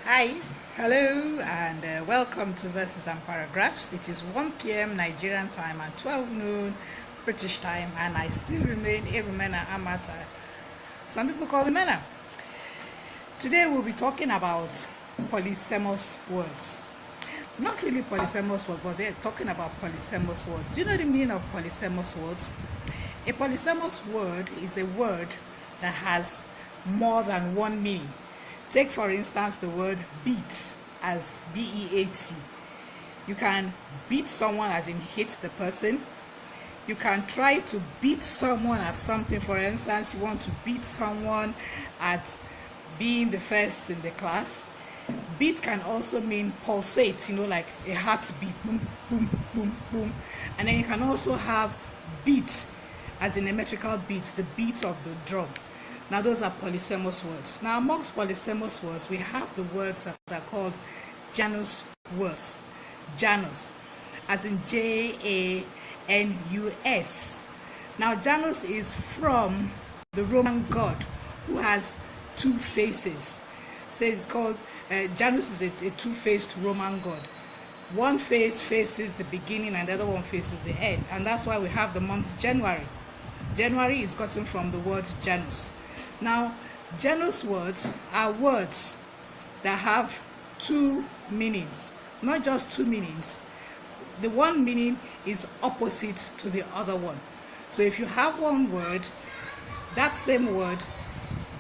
Hi, hello, and welcome to Verses and Paragraphs. It is 1 p.m. Nigerian time and 12 noon British time, and I still remain a Rumena amateur. Some people call me Mena. Today we'll be talking about polysemous words. Not really polysemous words, but they're talking about polysemous words. Do you know the meaning of polysemous words? A polysemous word is a word that has more than one meaning. Take for instance the word beat as B-E-A-T. You can beat someone as in hit the person. You can try to beat someone at something. For instance, you want to beat someone at being the first in the class. Beat can also mean pulsate, like a heartbeat, boom, boom, boom, boom. And then you can also have beat as in a metrical beat, the beat of the drum. Now those are polysemous words. Now amongst polysemous words, we have the words that are called Janus words. Janus, as in Janus. Now Janus is from the Roman god who has two faces. So it's called, Janus is a two-faced Roman god. One face faces the beginning and the other one faces the end. And that's why we have the month January. January is gotten from the word Janus. Now, Janus words are words that have two meanings, not just two meanings. The one meaning is opposite to the other one. So if you have one word, that same word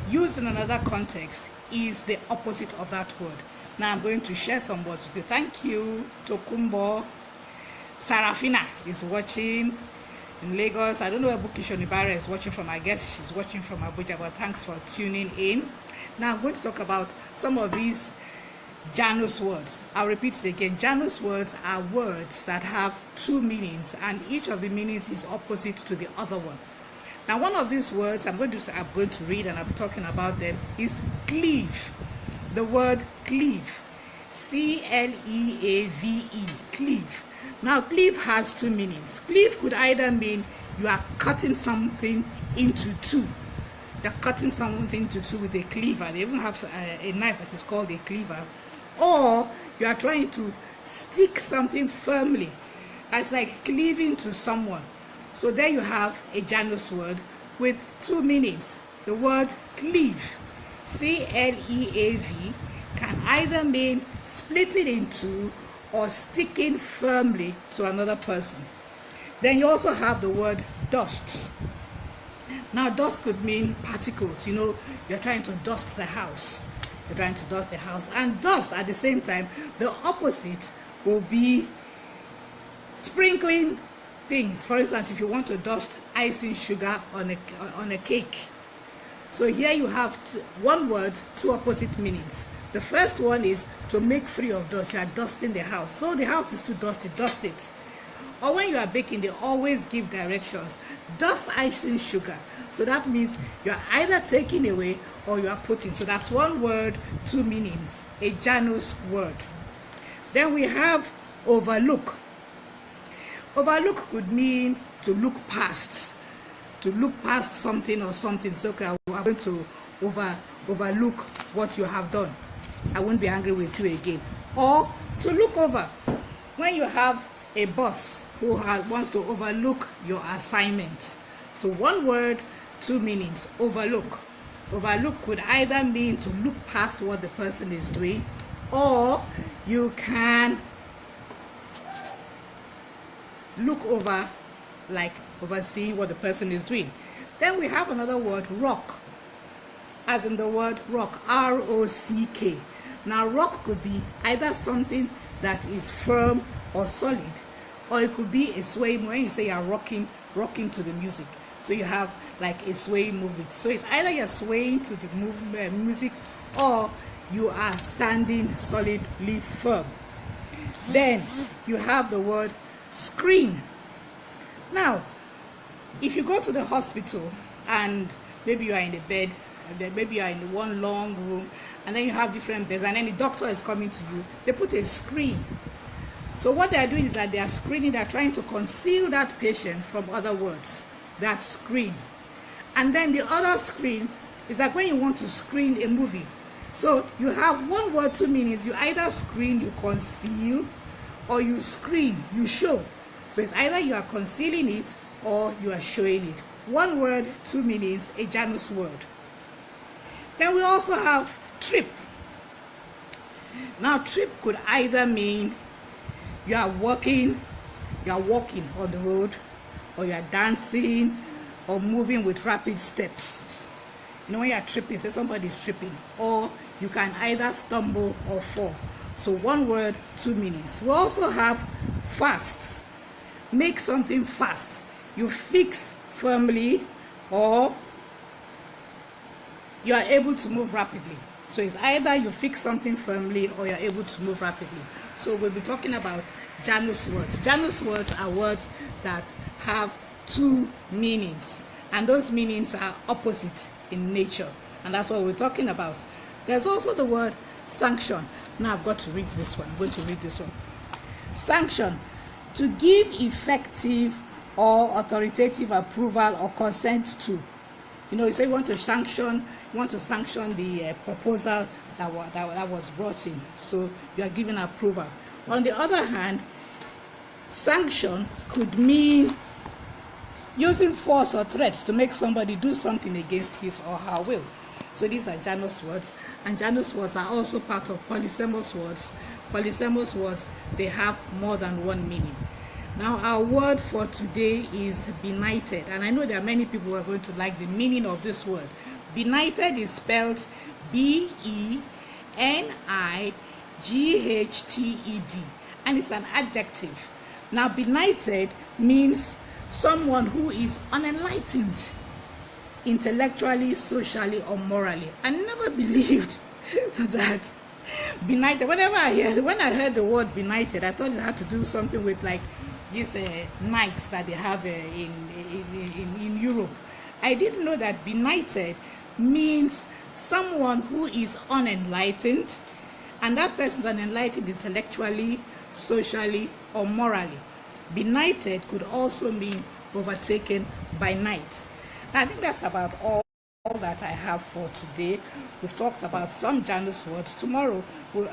used in another context is the opposite of that word. Now I'm going to share some words with you. Thank you, Tokumbo. Sarafina is watching in Lagos. I don't know where Bukishonibara is watching from. I guess she's watching from Abuja, but thanks for tuning in. Now I'm going to talk about some of these Janus words. I'll repeat it again. Janus words are words that have two meanings, and each of the meanings is opposite to the other one. Now one of these words I'm going to read, and I'll be talking about them, is cleave. The word cleave. C-L-E-A-V-E. Cleave. Now, cleave has two meanings. Cleave could either mean you are cutting something into two. You're cutting something into two with a cleaver. They even have a knife that is called a cleaver. Or you are trying to stick something firmly. That's like cleaving to someone. So there you have a Janus word with two meanings. The word cleave, C-L-E-A-V, can either mean splitting in two or sticking firmly to another person. Then you also have the word dust. Now dust could mean particles. You're trying to dust the house. You're trying to dust the house. And dust at the same time, the opposite will be sprinkling things. For instance, if you want to dust icing sugar on a cake. So here you have one word, two opposite meanings. The first one is to make free of dust. You are dusting the house. So the house is too dusty, dust it. Or when you are baking, they always give directions. Dust icing sugar. So that means you are either taking away or you are putting. So that's one word, two meanings. A Janus word. Then we have overlook. Overlook could mean to look past. To look past something or something. So okay, I'm going to overlook what you have done. I won't be angry with you again. Or to look over. When you have a boss who wants to overlook your assignment. So one word, two meanings. Overlook. Overlook could either mean to look past what the person is doing, or you can look over, like overseeing what the person is doing. Then we have another word, rock, as in the word rock, R-O-C-K. Now rock could be either something that is firm or solid, or it could be a swaying. When you say you're rocking to the music, so you have like a swaying movement. So it's either you're swaying to the music, or you are standing solidly firm. Then you have the word screen. Now, if you go to the hospital and maybe you are in the bed, and then maybe you are in one long room, and then you have different beds, and then the doctor is coming to you, they put a screen. So what they are doing is that they are screening, they are trying to conceal that patient from other words. That screen. And then the other screen is like when you want to screen a movie. So you have one word, two meanings. You either screen, you conceal, or you screen, you show. So it's either you are concealing it or you are showing it. One word, two meanings, a Janus word. Then we also have trip. Now trip could either mean you are walking on the road, or you are dancing or moving with rapid steps. You know, when you are tripping, say somebody is tripping, or you can either stumble or fall. So one word, two meanings. We also have fast. Make something fast. You fix firmly, or you are able to move rapidly. So it's either you fix something firmly or you're able to move rapidly. So we'll be talking about Janus words. Janus words are words that have two meanings, and those meanings are opposite in nature, and that's what we're talking about. There's also the word sanction. Now I've got to read this one. I'm going to read this one. Sanction, to give effective or authoritative approval or consent to. You know, you say you want to sanction the proposal that was brought in. So you are giving approval. On the other hand, sanction could mean using force or threats to make somebody do something against his or her will. So these are Janus words, and Janus words are also part of polysemous words. Polysemous words, they have more than one meaning. Now our word for today is benighted, and I know there are many people who are going to like the meaning of this word. Benighted is spelled B-E-N-I-G-H-T-E-D, and it's an adjective. Now benighted means someone who is unenlightened, intellectually, socially, or morally. I never believed that benighted. When I heard the word benighted, I thought it had to do something with like these knights that they have in Europe. I didn't know that benighted means someone who is unenlightened, and that person is unenlightened intellectually, socially, or morally. Benighted could also mean overtaken by night. I think that's about all that I have for today. We've talked about some Janus words. Tomorrow is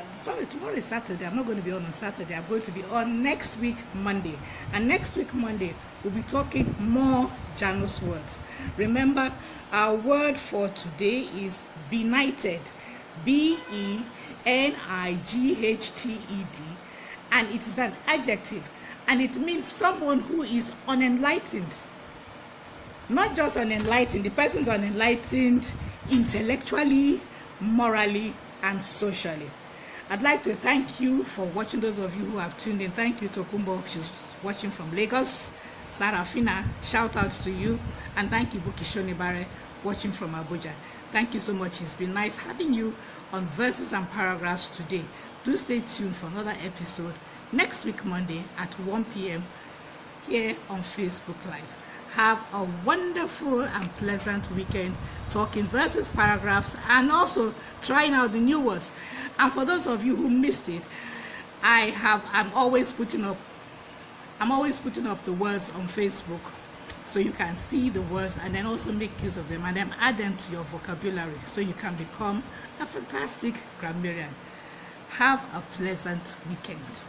Saturday. I'm not going to be on Saturday. I'm going to be on next week Monday, and next week Monday we'll be talking more Janus words. Remember, our word for today is benighted, B-E-N-I-G-H-T-E-D, and it is an adjective, and it means someone who is unenlightened. Not just unenlightened, the person is unenlightened intellectually, morally, and socially. I'd like to thank you for watching. Those of you who have tuned in, thank you to Kumbo, she's watching from Lagos. Sarafina, shout out to you. And thank you, Bukishoni Barre, watching from Abuja. Thank you so much. It's been nice having you on Verses and Paragraphs today. Do stay tuned for another episode next week Monday at 1 p.m. here on Facebook Live. Have a wonderful and pleasant weekend talking verses, paragraphs, and also trying out the new words. And for those of you who missed it, I'm always putting up the words on Facebook, so you can see the words and then also make use of them and then add them to your vocabulary so you can become a fantastic grammarian. Have a pleasant weekend.